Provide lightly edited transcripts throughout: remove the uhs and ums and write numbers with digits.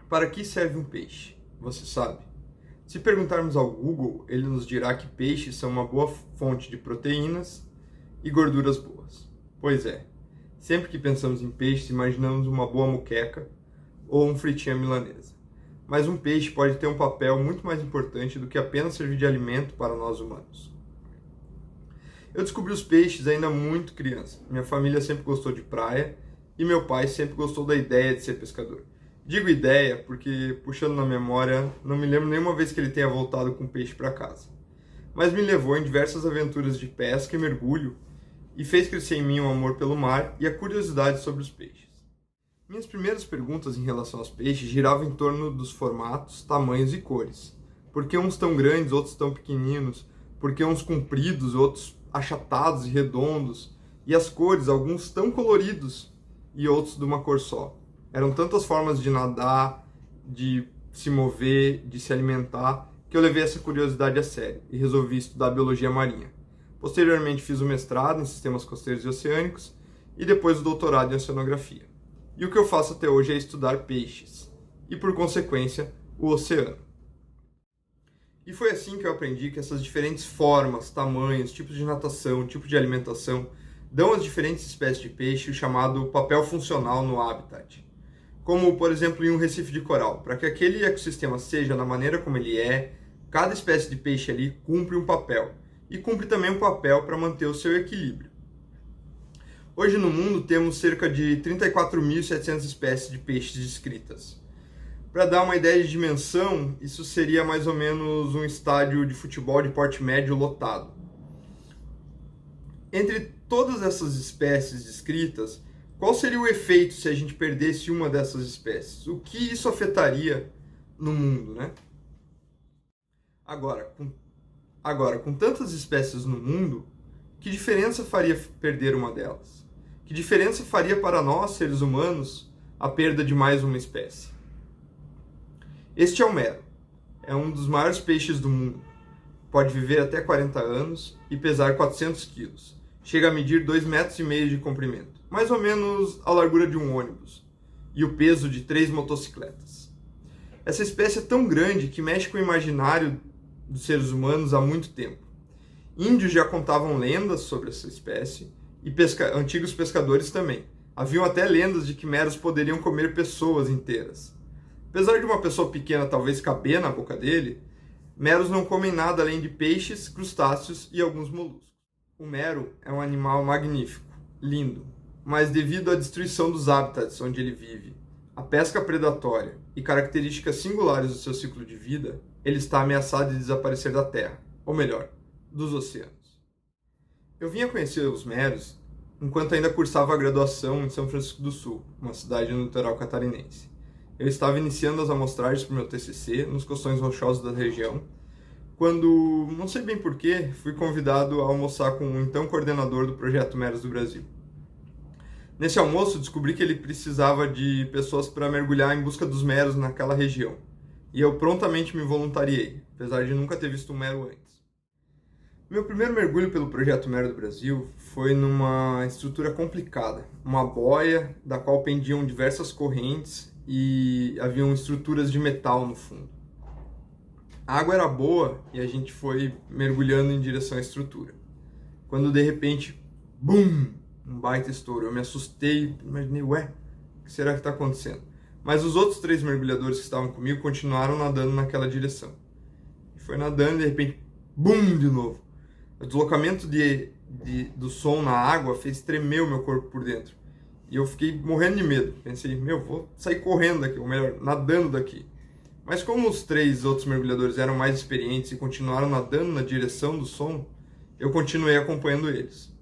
Para que serve um peixe? Você sabe? Se perguntarmos ao Google, ele nos dirá que peixes são uma boa fonte de proteínas e gorduras boas. Pois é, sempre que pensamos em peixes, imaginamos uma boa moqueca ou um fritinho à milanesa. Mas um peixe pode ter um papel muito mais importante do que apenas servir de alimento para nós humanos. Eu descobri os peixes ainda muito criança. Minha família sempre gostou de praia e meu pai sempre gostou da ideia de ser pescador. Digo ideia porque, puxando na memória, não me lembro nenhuma vez que ele tenha voltado com peixe para casa. Mas me levou em diversas aventuras de pesca e mergulho e fez crescer em mim o amor pelo mar e a curiosidade sobre os peixes. Minhas primeiras perguntas em relação aos peixes giravam em torno dos formatos, tamanhos e cores. Por que uns tão grandes, outros tão pequeninos? Por que uns compridos, outros achatados e redondos? E as cores, alguns tão coloridos e outros de uma cor só. Eram tantas formas de nadar, de se mover, de se alimentar, que eu levei essa curiosidade a sério e resolvi estudar biologia marinha. Posteriormente fiz o mestrado em sistemas costeiros e oceânicos e depois o doutorado em oceanografia. E o que eu faço até hoje é estudar peixes e, por consequência, o oceano. E foi assim que eu aprendi que essas diferentes formas, tamanhos, tipos de natação, tipo de alimentação dão às diferentes espécies de peixe o chamado papel funcional no habitat. Como, por exemplo, em um recife de coral. Para que aquele ecossistema seja da maneira como ele é, cada espécie de peixe ali cumpre um papel. E cumpre também um papel para manter o seu equilíbrio. Hoje no mundo temos cerca de 34.700 espécies de peixes descritas. Para dar uma ideia de dimensão, isso seria mais ou menos um estádio de futebol de porte médio lotado. Entre todas essas espécies descritas, qual seria o efeito se a gente perdesse uma dessas espécies? O que isso afetaria no mundo, né? Agora, com tantas espécies no mundo, que diferença faria perder uma delas? Que diferença faria para nós, seres humanos, a perda de mais uma espécie? Este é o mero. É um dos maiores peixes do mundo. Pode viver até 40 anos e pesar 400 quilos. Chega a medir 2,5 metros de comprimento, mais ou menos a largura de um ônibus, e o peso de 3 motocicletas. Essa espécie é tão grande que mexe com o imaginário dos seres humanos há muito tempo. Índios já contavam lendas sobre essa espécie, e antigos pescadores também. Haviam até lendas de que meros poderiam comer pessoas inteiras. Apesar de uma pessoa pequena talvez caber na boca dele, meros não comem nada além de peixes, crustáceos e alguns moluscos. O mero é um animal magnífico, lindo, mas devido à destruição dos habitats onde ele vive, a pesca predatória e características singulares do seu ciclo de vida, ele está ameaçado de desaparecer da Terra, ou melhor, dos oceanos. Eu vim a conhecer os meros enquanto ainda cursava a graduação em São Francisco do Sul, uma cidade no litoral catarinense. Eu estava iniciando as amostragens para o meu TCC nos costões rochosos da região, quando, não sei bem porquê, fui convidado a almoçar com o então coordenador do Projeto Meros do Brasil. Nesse almoço, descobri que ele precisava de pessoas para mergulhar em busca dos meros naquela região, e eu prontamente me voluntariei, apesar de nunca ter visto um mero antes. Meu primeiro mergulho pelo Projeto Mero do Brasil foi numa estrutura complicada, uma boia da qual pendiam diversas correntes e haviam estruturas de metal no fundo. A água era boa e a gente foi mergulhando em direção à estrutura. Quando de repente, BUM! Um baita estouro. Eu me assustei, imaginei, o que será que está acontecendo? Mas os outros 3 mergulhadores que estavam comigo continuaram nadando naquela direção. E foi nadando e de repente, BUM! De novo. O deslocamento do som na água fez tremer o meu corpo por dentro. E eu fiquei morrendo de medo. Pensei, vou sair correndo daqui, ou melhor, nadando daqui. Mas como os 3 outros mergulhadores eram mais experientes e continuaram nadando na direção do som, eu continuei acompanhando eles.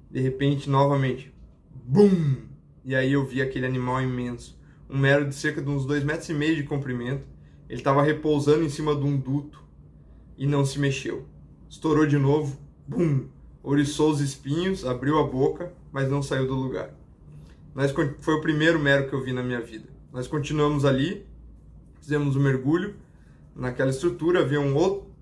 De repente, novamente, BUM! E aí eu vi aquele animal imenso, um mero de cerca de uns 2,5 metros de comprimento. Ele estava repousando em cima de um duto e não se mexeu. Estourou de novo, BUM! Oriçou os espinhos, abriu a boca, mas não saiu do lugar. Foi o primeiro mero que eu vi na minha vida. Nós continuamos ali, fizemos um mergulho naquela estrutura, haviam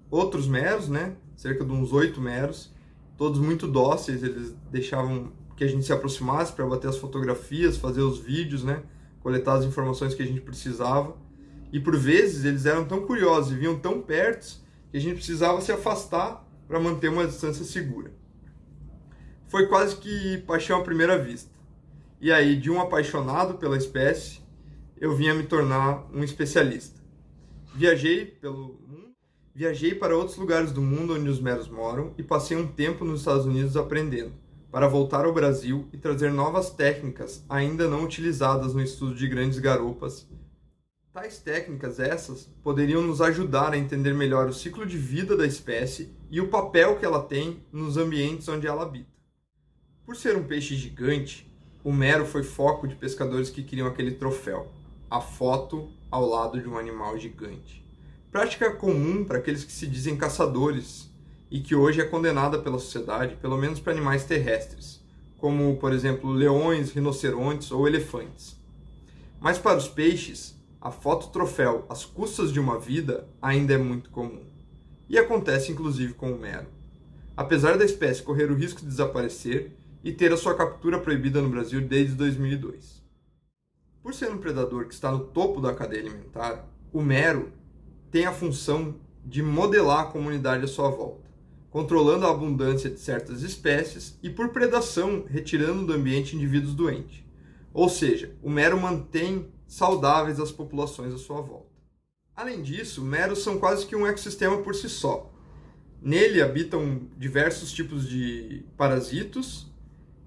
outros meros, né? Cerca de uns 8 meros, todos muito dóceis, eles deixavam que a gente se aproximasse para bater as fotografias, fazer os vídeos, né? coletar as informações que a gente precisava. E por vezes eles eram tão curiosos e vinham tão perto que a gente precisava se afastar para manter uma distância segura. Foi quase que paixão à primeira vista. E aí, de um apaixonado pela espécie, eu vim a me tornar um especialista. Viajei para outros lugares do mundo onde os meros moram e passei um tempo nos Estados Unidos aprendendo, para voltar ao Brasil e trazer novas técnicas ainda não utilizadas no estudo de grandes garopas. Tais técnicas essas poderiam nos ajudar a entender melhor o ciclo de vida da espécie e o papel que ela tem nos ambientes onde ela habita. Por ser um peixe gigante, o mero foi foco de pescadores que queriam aquele troféu, a foto ao lado de um animal gigante. Prática comum para aqueles que se dizem caçadores e que hoje é condenada pela sociedade, pelo menos para animais terrestres, como, por exemplo, leões, rinocerontes ou elefantes. Mas para os peixes, a foto troféu às custas de uma vida ainda é muito comum. E acontece inclusive com o mero. Apesar da espécie correr o risco de desaparecer e ter a sua captura proibida no Brasil desde 2002. Por ser um predador que está no topo da cadeia alimentar, o mero tem a função de modelar a comunidade à sua volta, controlando a abundância de certas espécies e, por predação, retirando do ambiente indivíduos doentes. Ou seja, o mero mantém saudáveis as populações à sua volta. Além disso, meros são quase que um ecossistema por si só. Nele habitam diversos tipos de parasitos,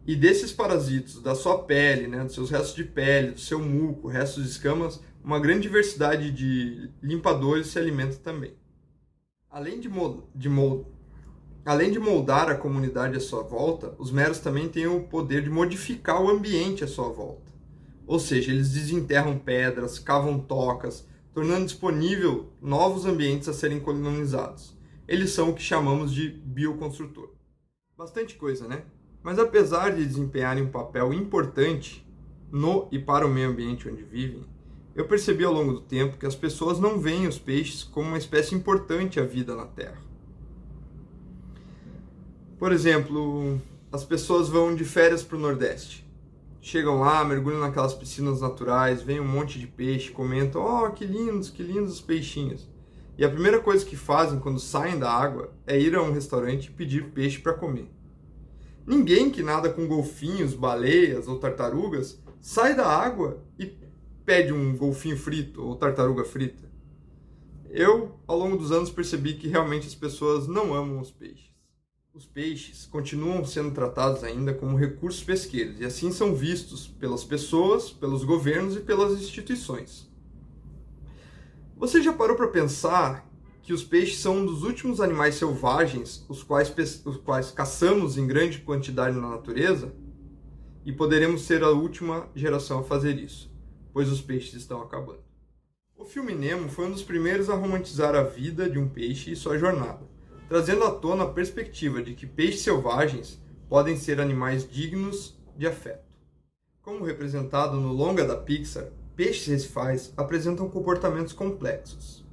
e desses parasitos, da sua pele, dos seus restos de pele, do seu muco, restos de escamas, uma grande diversidade de limpadores se alimenta também. Além de moldar a comunidade à sua volta, os meros também têm o poder de modificar o ambiente à sua volta. Ou seja, eles desenterram pedras, cavam tocas, tornando disponível novos ambientes a serem colonizados. Eles são o que chamamos de bioconstrutor. Bastante coisa, né? Mas apesar de desempenharem um papel importante no e para o meio ambiente onde vivem, eu percebi ao longo do tempo que as pessoas não veem os peixes como uma espécie importante à vida na Terra. Por exemplo, as pessoas vão de férias para o Nordeste. Chegam lá, mergulham naquelas piscinas naturais, veem um monte de peixe, comentam: "Oh, que lindos os peixinhos". E a primeira coisa que fazem quando saem da água é ir a um restaurante e pedir peixe para comer. Ninguém que nada com golfinhos, baleias ou tartarugas sai da água e pede um golfinho frito ou tartaruga frita. Eu, ao longo dos anos, percebi que realmente as pessoas não amam os peixes. Os peixes continuam sendo tratados ainda como recursos pesqueiros e assim são vistos pelas pessoas, pelos governos e pelas instituições. Você já parou para pensar que os peixes são um dos últimos animais selvagens os quais caçamos em grande quantidade na natureza? E poderemos ser a última geração a fazer isso, pois os peixes estão acabando. O filme Nemo foi um dos primeiros a romantizar a vida de um peixe e sua jornada, trazendo à tona a perspectiva de que peixes selvagens podem ser animais dignos de afeto. Como representado no longa da Pixar, peixes recifais apresentam comportamentos complexos.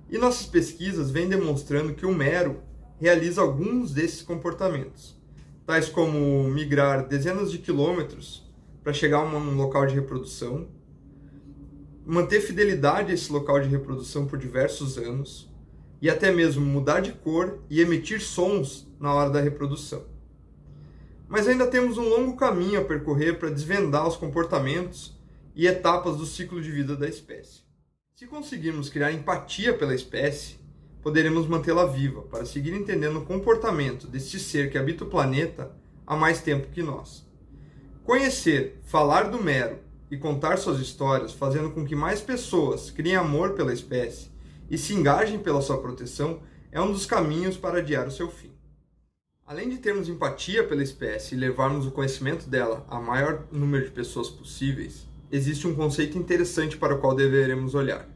E nossas pesquisas vêm demonstrando que o mero realiza alguns desses comportamentos, tais como migrar dezenas de quilômetros para chegar a um local de reprodução, manter fidelidade a esse local de reprodução por diversos anos, e até mesmo mudar de cor e emitir sons na hora da reprodução. Mas ainda temos um longo caminho a percorrer para desvendar os comportamentos e etapas do ciclo de vida da espécie. Se conseguirmos criar empatia pela espécie, poderemos mantê-la viva para seguir entendendo o comportamento deste ser que habita o planeta há mais tempo que nós. Conhecer, falar do mero e contar suas histórias, fazendo com que mais pessoas criem amor pela espécie e se engajem pela sua proteção, é um dos caminhos para adiar o seu fim. Além de termos empatia pela espécie e levarmos o conhecimento dela a maior número de pessoas possíveis, existe um conceito interessante para o qual deveremos olhar,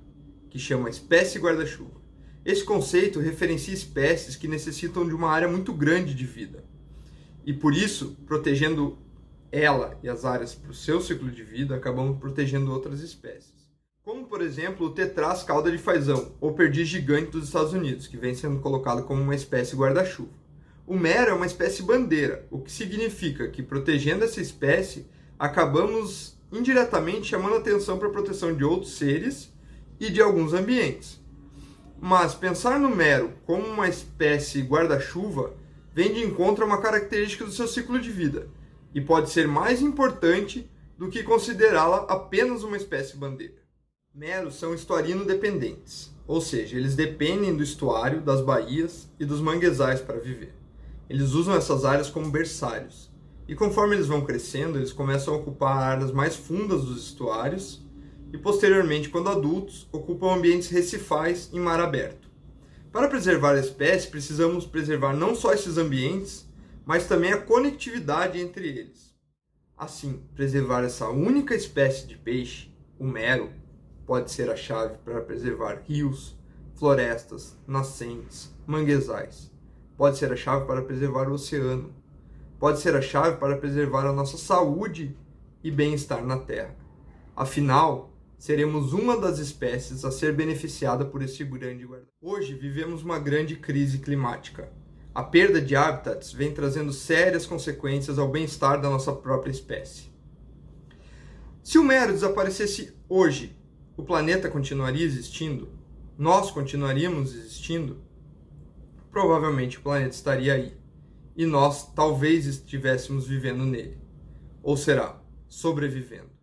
que chama espécie guarda-chuva. Esse conceito referencia espécies que necessitam de uma área muito grande de vida. E por isso, protegendo ela e as áreas para o seu ciclo de vida, acabamos protegendo outras espécies. Como, por exemplo, o tetraz cauda de fazão, ou perdiz gigante dos Estados Unidos, que vem sendo colocado como uma espécie guarda-chuva. O mero é uma espécie bandeira, o que significa que, protegendo essa espécie, acabamos indiretamente chamando atenção para a proteção de outros seres e de alguns ambientes. Mas pensar no mero como uma espécie guarda-chuva vem de encontro a uma característica do seu ciclo de vida e pode ser mais importante do que considerá-la apenas uma espécie bandeira. Meros são estuarino-dependentes, ou seja, eles dependem do estuário, das baías e dos manguezais para viver. Eles usam essas áreas como berçários, e conforme eles vão crescendo, eles começam a ocupar áreas mais fundas dos estuários e, posteriormente, quando adultos, ocupam ambientes recifais em mar aberto. Para preservar a espécie, precisamos preservar não só esses ambientes, mas também a conectividade entre eles. Assim, preservar essa única espécie de peixe, o mero, pode ser a chave para preservar rios, florestas, nascentes, manguezais. Pode ser a chave para preservar o oceano. Pode ser a chave para preservar a nossa saúde e bem-estar na Terra. Afinal, seremos uma das espécies a ser beneficiada por esse grande guarda. Hoje vivemos uma grande crise climática. A perda de hábitats vem trazendo sérias consequências ao bem-estar da nossa própria espécie. Se o mero desaparecesse hoje, o planeta continuaria existindo? Nós continuaríamos existindo? Provavelmente o planeta estaria aí. E nós talvez estivéssemos vivendo nele. Ou será, sobrevivendo.